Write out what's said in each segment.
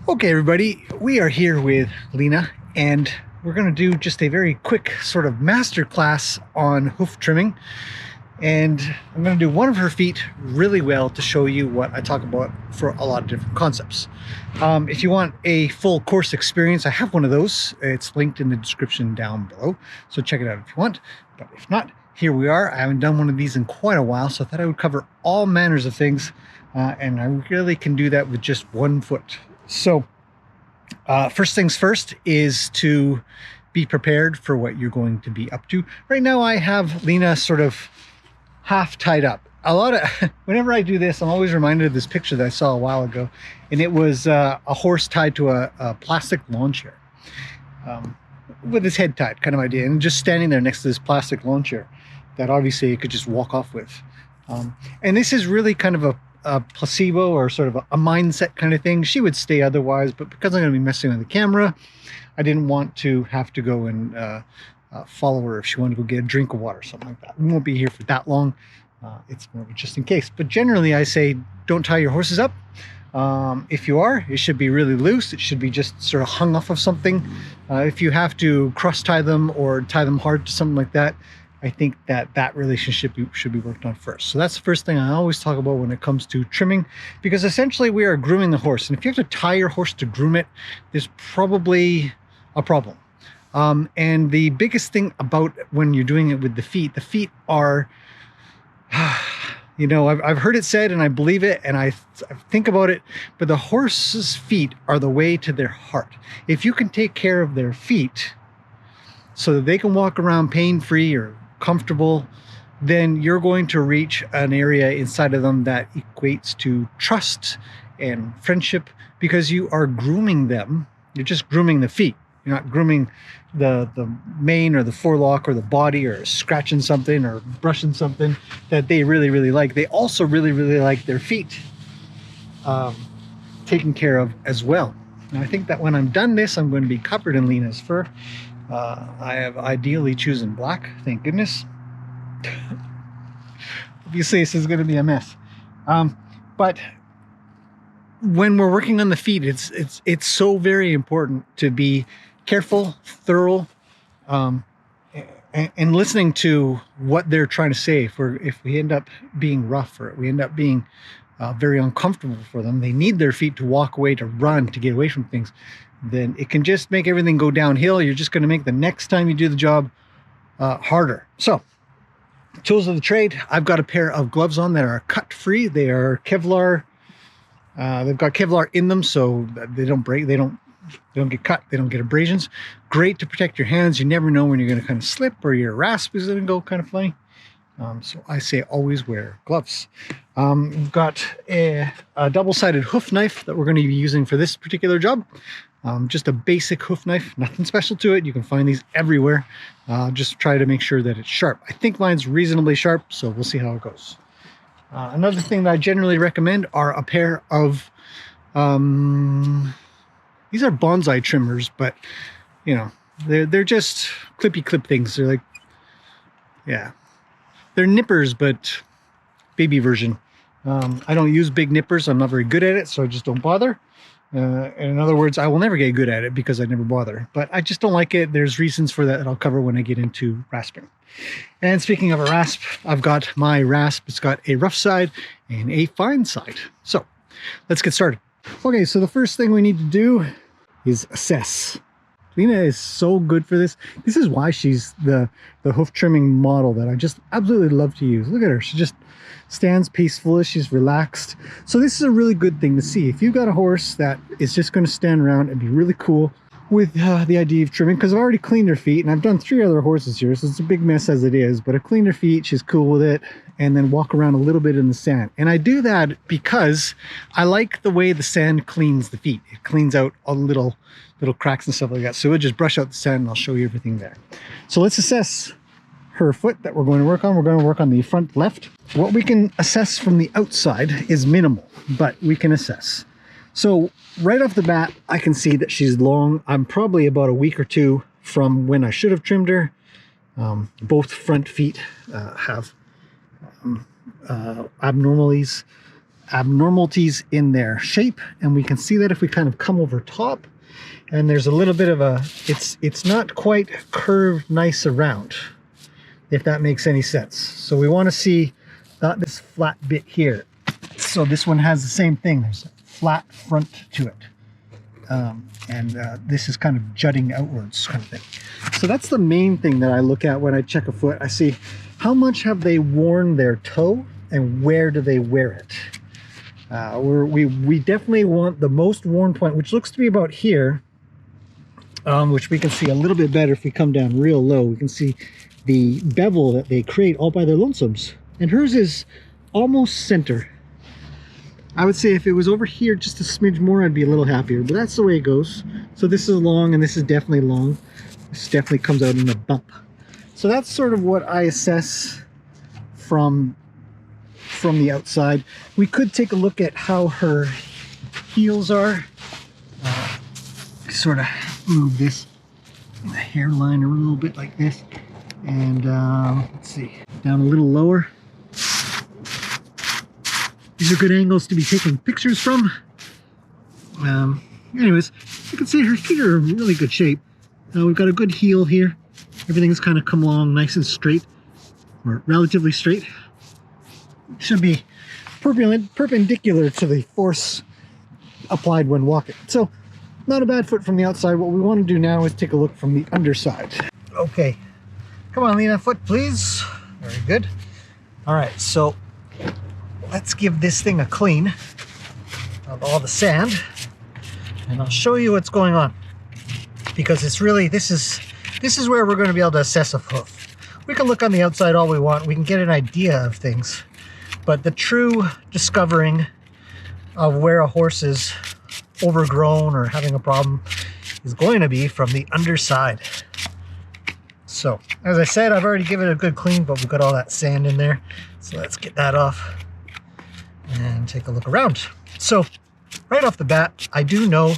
Okay, everybody, we are here with Lena, and we're going to do just a very quick sort of master class on hoof trimming. And I'm going to do one of her feet really well to show you what I talk about for a lot of different concepts. If you want a full course experience, I have one of those. It's linked in the description down below, so check it out if you want. But if not, here we are. I haven't done one of these in quite a while, so I thought I would cover all manners of things, and I really can do that with just one foot. So first things first is to be prepared for what you're going to be up to. Right now I have Lena sort of half tied up. Whenever I do this, I'm always reminded of this picture that I saw a while ago, and it was a horse tied to a plastic lawn chair with his head tied, kind of idea, and just standing there next to this plastic lawn chair that obviously you could just walk off with. And this is really kind of a placebo or sort of a mindset kind of thing. She would stay otherwise, but because I'm going to be messing with the camera, I didn't want to have to go and follow her if she wanted to go get a drink of water or something like that. We won't be here for that long. It's more of a just in case. But generally I say don't tie your horses up. If you are, it should be really loose. It should be just sort of hung off of something. If you have to cross tie them or tie them hard to something like that, I think that relationship should be worked on first. So that's the first thing I always talk about when it comes to trimming, because essentially we are grooming the horse. And if you have to tie your horse to groom it, there's probably a problem. And the biggest thing about when you're doing it with the feet are, you know, I've heard it said and I believe it and I think about it, but the horse's feet are the way to their heart. If you can take care of their feet so that they can walk around pain-free or comfortable, then you're going to reach an area inside of them that equates to trust and friendship, because you are grooming them. You're just grooming the feet. You're not grooming the mane or the forelock or the body, or scratching something or brushing something that they really, really like. They also really, really like their feet taken care of as well. And I think that when I'm done this, I'm going to be covered in Lena's fur. I have ideally chosen black, thank goodness. Obviously this is going to be a mess. But when we're working on the feet, it's so very important to be careful, thorough, and listening to what they're trying to say. If we end up being rough, or we end up being very uncomfortable for them, they need their feet to walk away, to run, to get away from things, then it can just make everything go downhill. You're just going to make the next time you do the job harder. So, tools of the trade. I've got a pair of gloves on that are cut free. They are Kevlar. They've got Kevlar in them, so they don't break. They don't get cut. They don't get abrasions. Great to protect your hands. You never know when you're going to kind of slip or your rasp is going to go kind of funny. So I say always wear gloves. We've got a double-sided hoof knife that we're going to be using for this particular job. Just a basic hoof knife, nothing special to it. You can find these everywhere. Just try to make sure that it's sharp. I think mine's reasonably sharp, so we'll see how it goes. Another thing that I generally recommend are a pair of, these are bonsai trimmers, but you know, they're just clippy clip things. They're like, yeah, they're nippers, but baby version. I don't use big nippers. I'm not very good at it, so I just don't bother. In other words, I will never get good at it because I never bother, but I just don't like it. There's reasons for that I'll cover when I get into rasping. And speaking of a rasp, I've got my rasp. It's got a rough side and a fine side. So let's get started. Okay, so the first thing we need to do is assess. Lena is so good for this. This is why she's the hoof trimming model that I just absolutely love to use. Look at her. She just stands peaceful. She's relaxed. So this is a really good thing to see. If you've got a horse that is just going to stand around and be really cool with the idea of trimming, because I've already cleaned her feet, and I've done 3 other horses here, so it's a big mess as it is, but I cleaned her feet, she's cool with it, and then walk around a little bit in the sand. And I do that because I like the way the sand cleans the feet. It cleans out all the little cracks and stuff like that. So we'll just brush out the sand and I'll show you everything there. So let's assess her foot that we're going to work on. We're going to work on the front left. What we can assess from the outside is minimal, but we can assess. So right off the bat, I can see that she's long. I'm probably about a week or 2 from when I should have trimmed her. Both front feet have abnormalities. abnormalities in their shape, and we can see that if we kind of come over top, and there's a little bit of a, it's not quite curved nice around, if that makes any sense. So we want to see not this flat bit here. So this one has the same thing. There's a flat front to it. This is kind of jutting outwards kind of thing. So that's the main thing that I look at when I check a foot. I see how much have they worn their toe and where do they wear it. We definitely want the most worn point, which looks to be about here, which we can see a little bit better if we come down real low. We can see the bevel that they create all by their lonesomes. And hers is almost center. I would say if it was over here just a smidge more, I'd be a little happier, but that's the way it goes. So this is long and this is definitely long. This definitely comes out in a bump. So that's sort of what I assess from the outside. We could take a look at how her heels are. Sort of move this hairline a little bit like this. And let's see, down a little lower. These are good angles to be taking pictures from. Anyways, you can see her feet are in really good shape. We've got a good heel here. Everything's kind of come along nice and straight, or relatively straight. Should be perpendicular to the force applied when walking. So, not a bad foot from the outside. What we want to do now is take a look from the underside. Okay, come on, Lena, foot, please. Very good. All right, so let's give this thing a clean of all the sand, and I'll show you what's going on, because it's really, this is where we're going to be able to assess a hoof. We can look on the outside all we want. We can get an idea of things, but the true discovering of where a horse is overgrown or having a problem is going to be from the underside. So, as I said, I've already given it a good clean, but we've got all that sand in there. So let's get that off and take a look around. So, right off the bat, I do know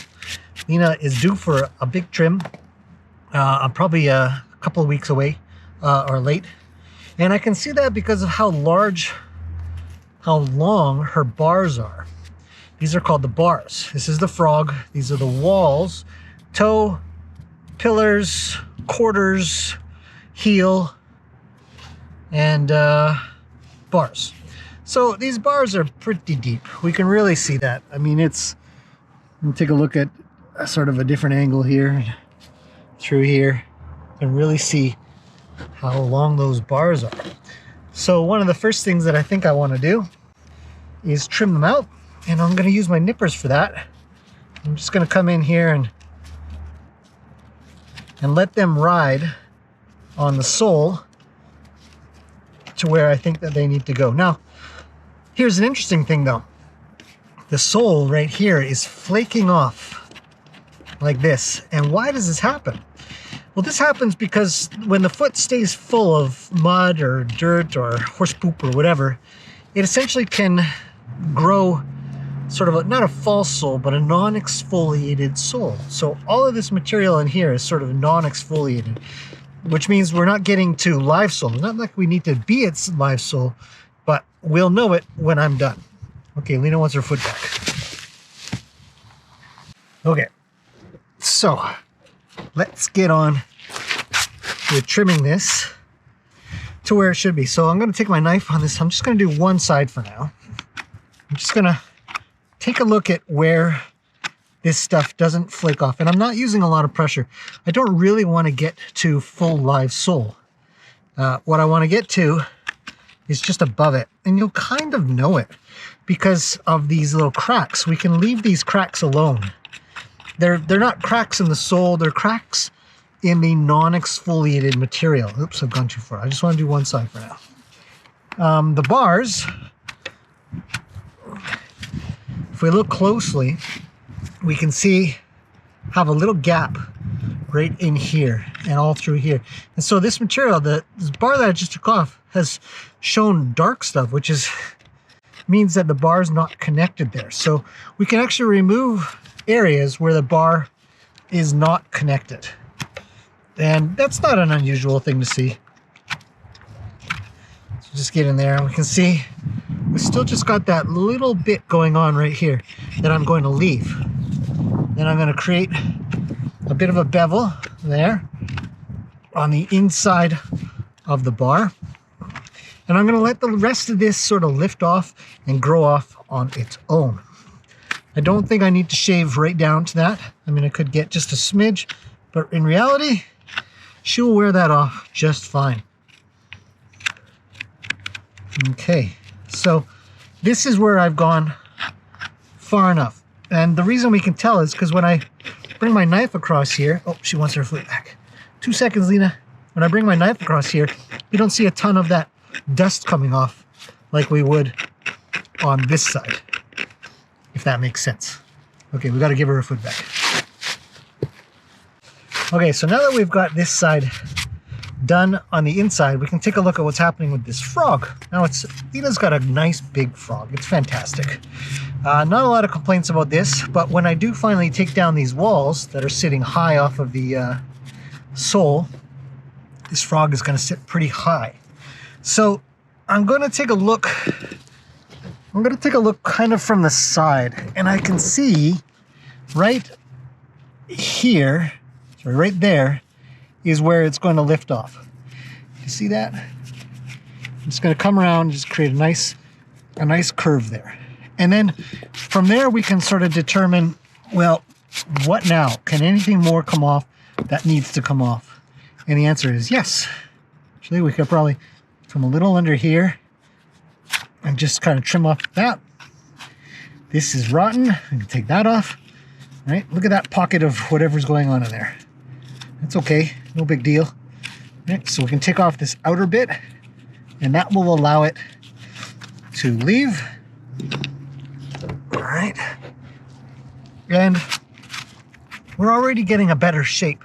Lena is due for a big trim. I'm probably a couple of weeks away or late. And I can see that because of how long her bars are. These are called the bars. This is the frog. These are the walls, toe, pillars, quarters, heel, and bars. So these bars are pretty deep. We can really see that. I mean, let me take a look at a sort of a different angle here, through here. You can really see how long those bars are. So one of the first things that I think I want to do is trim them out, and I'm going to use my nippers for that. I'm just going to come in here and let them ride on the sole to where I think that they need to go. Now, here's an interesting thing though. The sole right here is flaking off like this. And why does this happen? Well, this happens because when the foot stays full of mud or dirt or horse poop or whatever, it essentially can grow sort of not a false sole, but a non-exfoliated sole. So all of this material in here is sort of non-exfoliated, which means we're not getting to live sole. Not like we need to be at live sole, but we'll know it when I'm done. Okay, Lena wants her foot back. Okay, so let's get on with trimming this to where it should be. So I'm going to take my knife on this. I'm just going to do one side for now. I'm just going to take a look at where this stuff doesn't flake off. And I'm not using a lot of pressure. I don't really want to get to full live sole. What I want to get to is just above it. And you'll kind of know it because of these little cracks. We can leave these cracks alone. They're not cracks in the sole, they're cracks in the non-exfoliated material. Oops, I've gone too far. I just want to do one side for now. The bars, if we look closely, we can see have a little gap right in here and all through here. And so this material, this bar that I just took off, has shown dark stuff, which means that the bar is not connected there. So we can actually remove areas where the bar is not connected. And that's not an unusual thing to see. So just get in there and we can see we still just got that little bit going on right here that I'm going to leave. Then I'm going to create a bit of a bevel there on the inside of the bar. And I'm going to let the rest of this sort of lift off and grow off on its own. I don't think I need to shave right down to that. I mean, I could get just a smidge, but in reality, she'll wear that off just fine. Okay, so this is where I've gone far enough. And the reason we can tell is because when I bring my knife across here, oh, she wants her foot back. 2 seconds, Lena. When I bring my knife across here, you don't see a ton of that dust coming off like we would on this side, if that makes sense. Okay, we got to give her her foot back. Okay, so now that we've got this side done on the inside, we can take a look at what's happening with this frog. Now, Lena's got a nice big frog. It's fantastic. Not a lot of complaints about this, but when I do finally take down these walls that are sitting high off of the sole, this frog is going to sit pretty high. So I'm going to take a look. I'm going to take a look kind of from the side, and I can see right here, sorry, right there, is where it's going to lift off. You see that? I'm just going to come around and just create a nice curve there. And then from there we can sort of determine, well, what now? Can anything more come off that needs to come off? And the answer is yes. Actually, we could probably come a little under here and just kind of trim off that. This is rotten. We can take that off. All right, look at that pocket of whatever's going on in there. That's okay, no big deal. All right, so we can take off this outer bit, and that will allow it to leave. All right, and we're already getting a better shape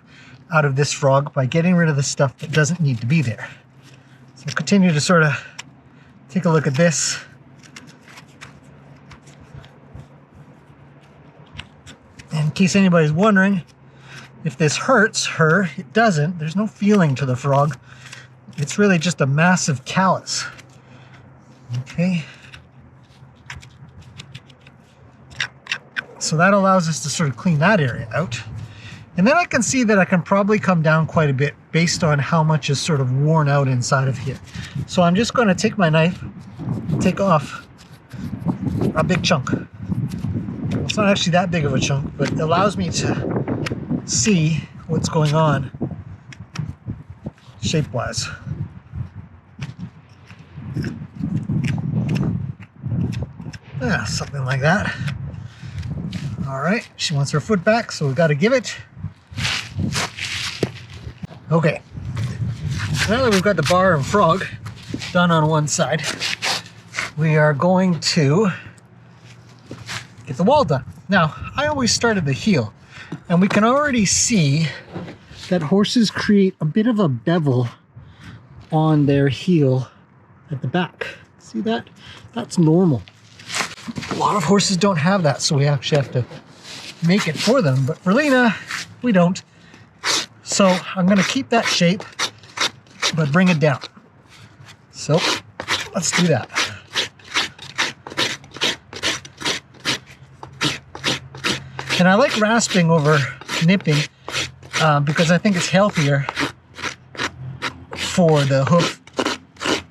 out of this frog by getting rid of the stuff that doesn't need to be there. So let's continue to sort of take a look at this. In case anybody's wondering if this hurts her, it doesn't. There's no feeling to the frog. It's really just a massive callus. Okay. So that allows us to sort of clean that area out. And then I can see that I can probably come down quite a bit based on how much is sort of worn out inside of here. So I'm just going to take my knife and take off a big chunk. It's not actually that big of a chunk, but it allows me to see what's going on shape-wise. Yeah, something like that. All right, she wants her foot back, so we've got to give it. Okay, now that we've got the bar and frog done on one side, we are going to get the wall done. Now, I always start at the heel, and we can already see that horses create a bit of a bevel on their heel at the back. See that? That's normal. A lot of horses don't have that, so we actually have to make it for them. But for Lena, we don't. So I'm going to keep that shape, but bring it down. So let's do that. And I like rasping over nipping because I think it's healthier for the hoof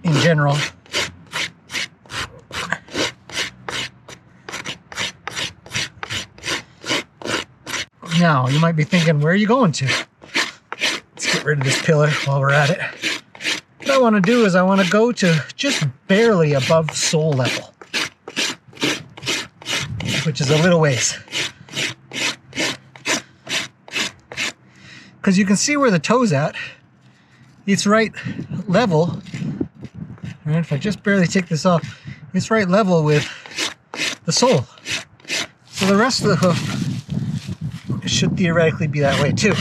in general. Now, you might be thinking, where are you going to? Let's get rid of this pillar while we're at it. What I want to do is I want to go to just barely above sole level, which is a little ways. Because you can see where the toe's at. It's right level. And if I just barely take this off, it's right level with the sole. So the rest of the hoof should theoretically be that way too.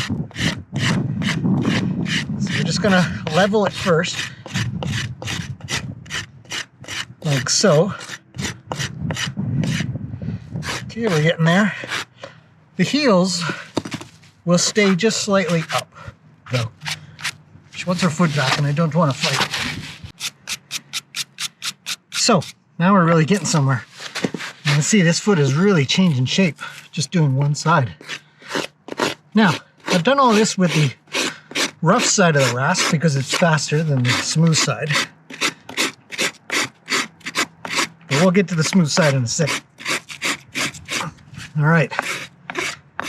So we're just going to level it first, like so. Okay, we're getting there. The heels will stay just slightly up, though. She wants her foot back, and I don't want to fight. So now we're really getting somewhere. You can see this foot is really changing shape, just doing one side. Now, I've done all this with the rough side of the rasp because it's faster than the smooth side. But we'll get to the smooth side in a second. All right,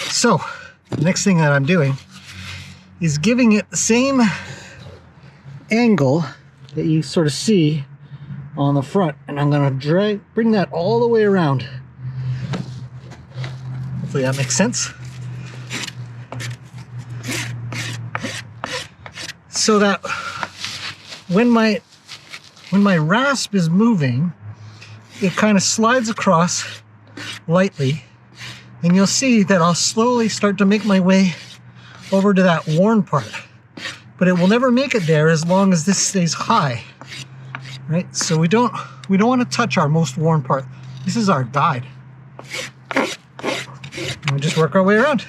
so the next thing that I'm doing is giving it the same angle that you sort of see on the front, and I'm going to bring that all the way around. Hopefully that makes sense. So that when my rasp is moving, it kind of slides across lightly, and you'll see that I'll slowly start to make my way over to that worn part. But it will never make it there as long as this stays high. Right? So we don't want to touch our most worn part. This is our guide. And we just work our way around.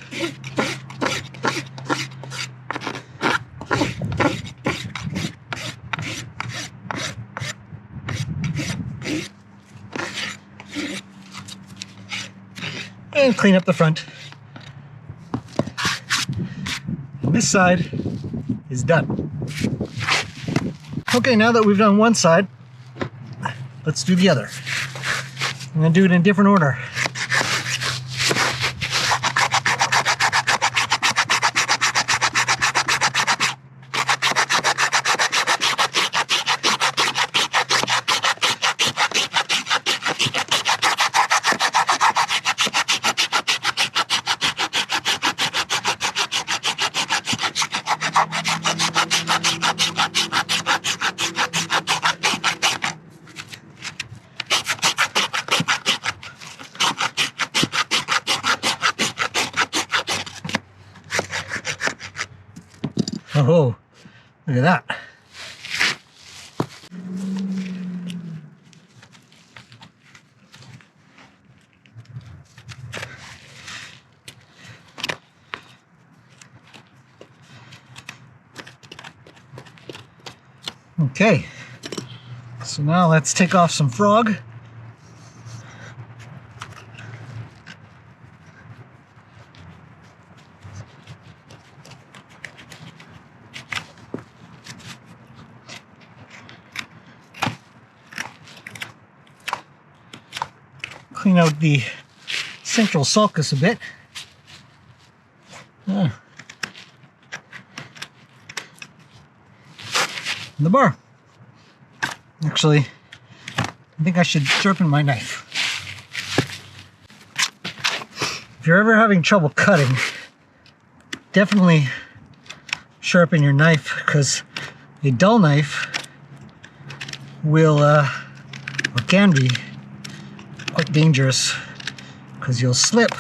And clean up the front. And this side is done. Okay, now that we've done one side, let's do the other. I'm going to do it in a different order. Oh, look at that. Okay, so now let's take off some frog. Clean out the central sulcus a bit. And the bar. Actually, I think I should sharpen my knife. If you're ever having trouble cutting, definitely sharpen your knife, because a dull knife will, or can be, quite dangerous, because you'll slip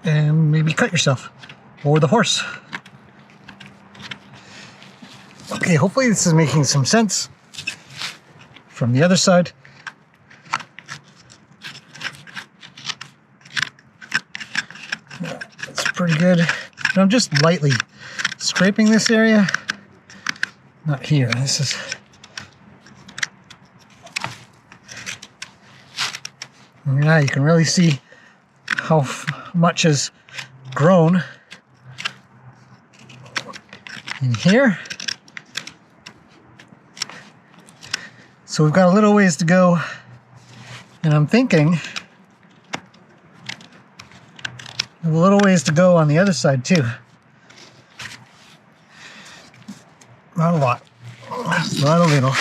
and maybe cut yourself or the horse. Okay, hopefully this is making some sense. From the other side. That's pretty good. And I'm just lightly scraping this area. Not here, this is... Yeah, you can really see how much has grown in here. So we've got a little ways to go, and I'm thinking a little ways to go on the other side too. Not a lot, not a little.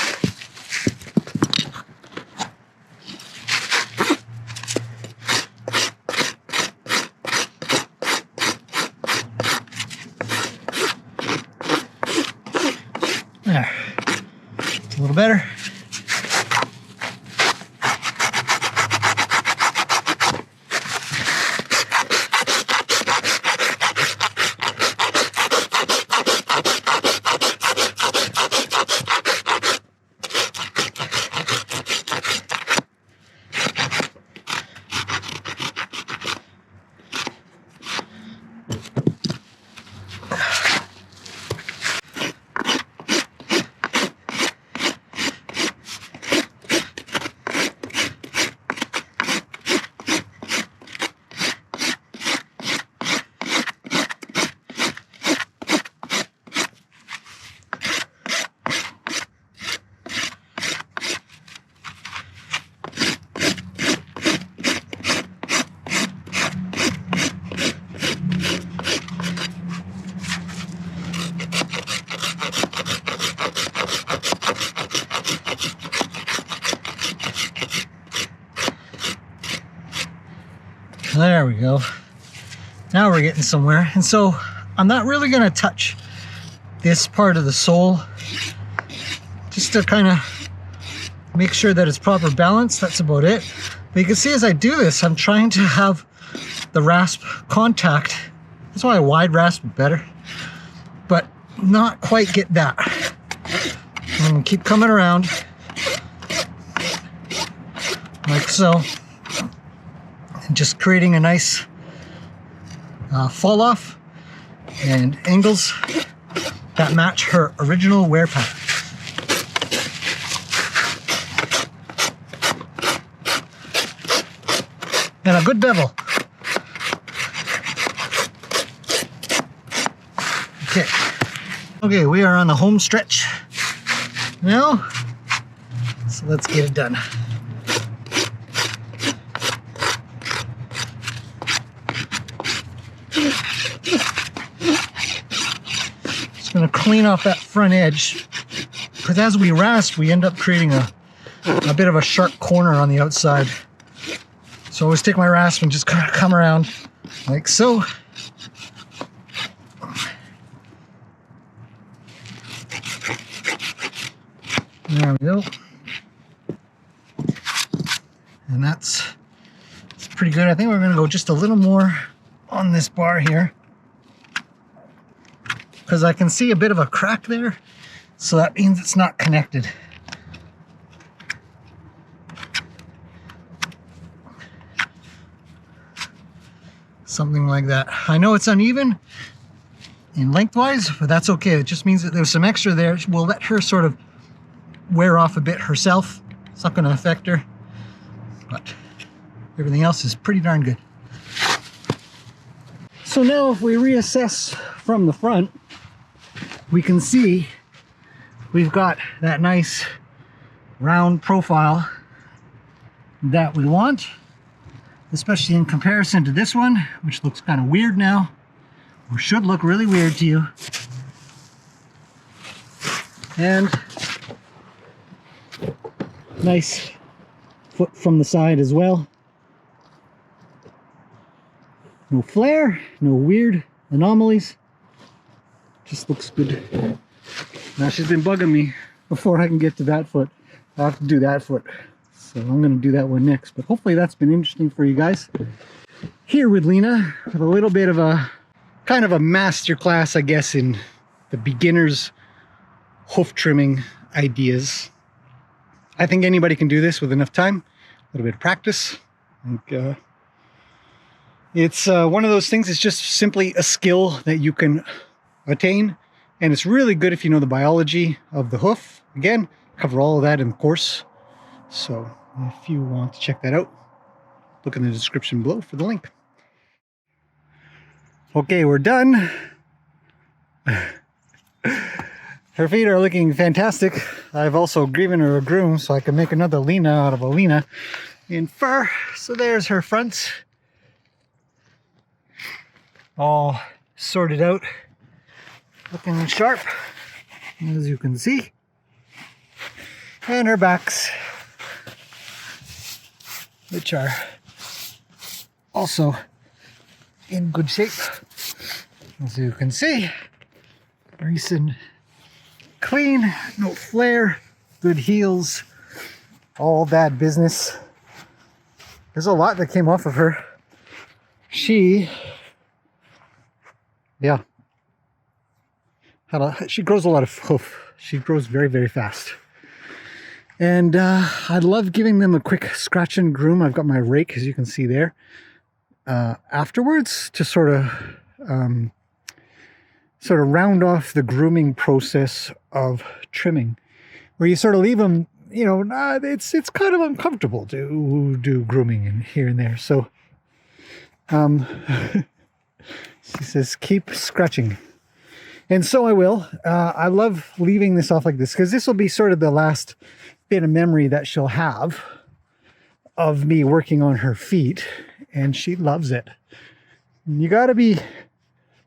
There, it's a little better. There we go. Now we're getting somewhere. And so I'm not really going to touch this part of the sole, just to kind of make sure that it's proper balance. That's about it. But you can see as I do this, I'm trying to have the rasp contact. That's why a wide rasp is better, but not quite get that. And keep coming around like so, and just creating a nice fall off and angles that match her original wear pattern. And a good bevel. Okay. Okay, we are on the home stretch now, so let's get it done. Just gonna clean off that front edge, because as we rasp, we end up creating a bit of a sharp corner on the outside. So I always take my rasp and just kind of come around like so. There we go. And that's pretty good. I think we're going to go just a little more on this bar here, because I can see a bit of a crack there. So that means it's not connected. Something like that. I know it's uneven in lengthwise, but that's okay. It just means that there's some extra there. We'll let her sort of wear off a bit herself. It's not going to affect her, but everything else is pretty darn good. So now if we reassess from the front, we can see we've got that nice round profile that we want, especially in comparison to this one, which looks kind of weird now, or should look really weird to you. And nice foot from the side as well. No flare, no weird anomalies. Just looks good. Now she's been bugging me before I can get to that foot. I have to do that foot. So I'm going to do that one next. But hopefully that's been interesting for you guys. Here with Lena, with a little bit of a kind of a master class, I guess, in the beginner's hoof trimming ideas. I think anybody can do this with enough time, a little bit of practice. I think it's one of those things. It's just simply a skill that you can attain, and it's really good if you know the biology of the hoof. Again, cover all of that in the course. So if you want to check that out, look in the description below for the link. Okay, we're done. Her feet are looking fantastic. I've also given her a groom so I can make another Lena out of a Lena in fur. So there's her fronts, all sorted out, looking sharp, as you can see. And her backs, which are also in good shape, as you can see. Nice and clean, no flare, good heels, all that business. There's a lot that came off of her. She grows a lot of hoof. She grows very, very fast. And I love giving them a quick scratch and groom. I've got my rake, as you can see there, afterwards, to sort of round off the grooming process of trimming, where you sort of leave them, you know, it's kind of uncomfortable to do grooming in here and there. So she says, keep scratching. And so I will. I love leaving this off like this, because this will be sort of the last bit of memory that she'll have of me working on her feet, and she loves it. You got to be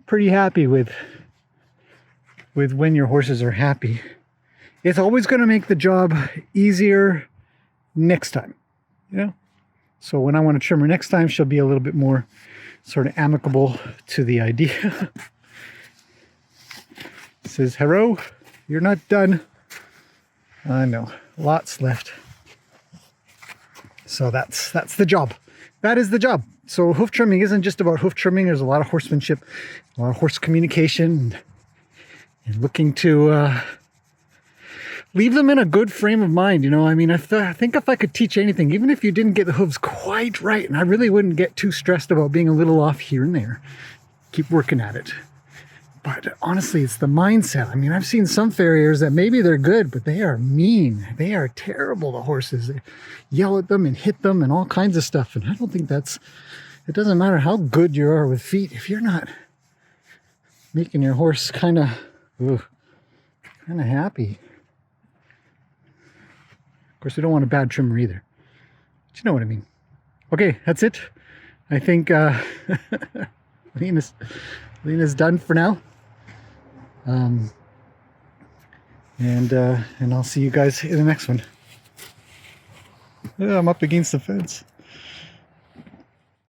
pretty happy with when your horses are happy. It's always going to make the job easier next time, you know? So when I want to trim her next time, she'll be a little bit more sort of amicable to the idea. Says, hello, you're not done. I know, lots left. So that's the job. That is the job. So hoof trimming isn't just about hoof trimming. There's a lot of horsemanship, a lot of horse communication, and looking to leave them in a good frame of mind. You know, I mean, I think if I could teach anything, even if you didn't get the hooves quite right, and I really wouldn't get too stressed about being a little off here and there, keep working at it. But honestly, it's the mindset. I mean, I've seen some farriers that maybe they're good, but they are mean. They are terrible to horses. They yell at them and hit them and all kinds of stuff. And I don't think it doesn't matter how good you are with feet. If you're not making your horse kind of happy. Of course, we don't want a bad trimmer either. But you know what I mean. Okay, that's it. I think Lena's done for now. And I'll see you guys in the next one. I'm up against the fence.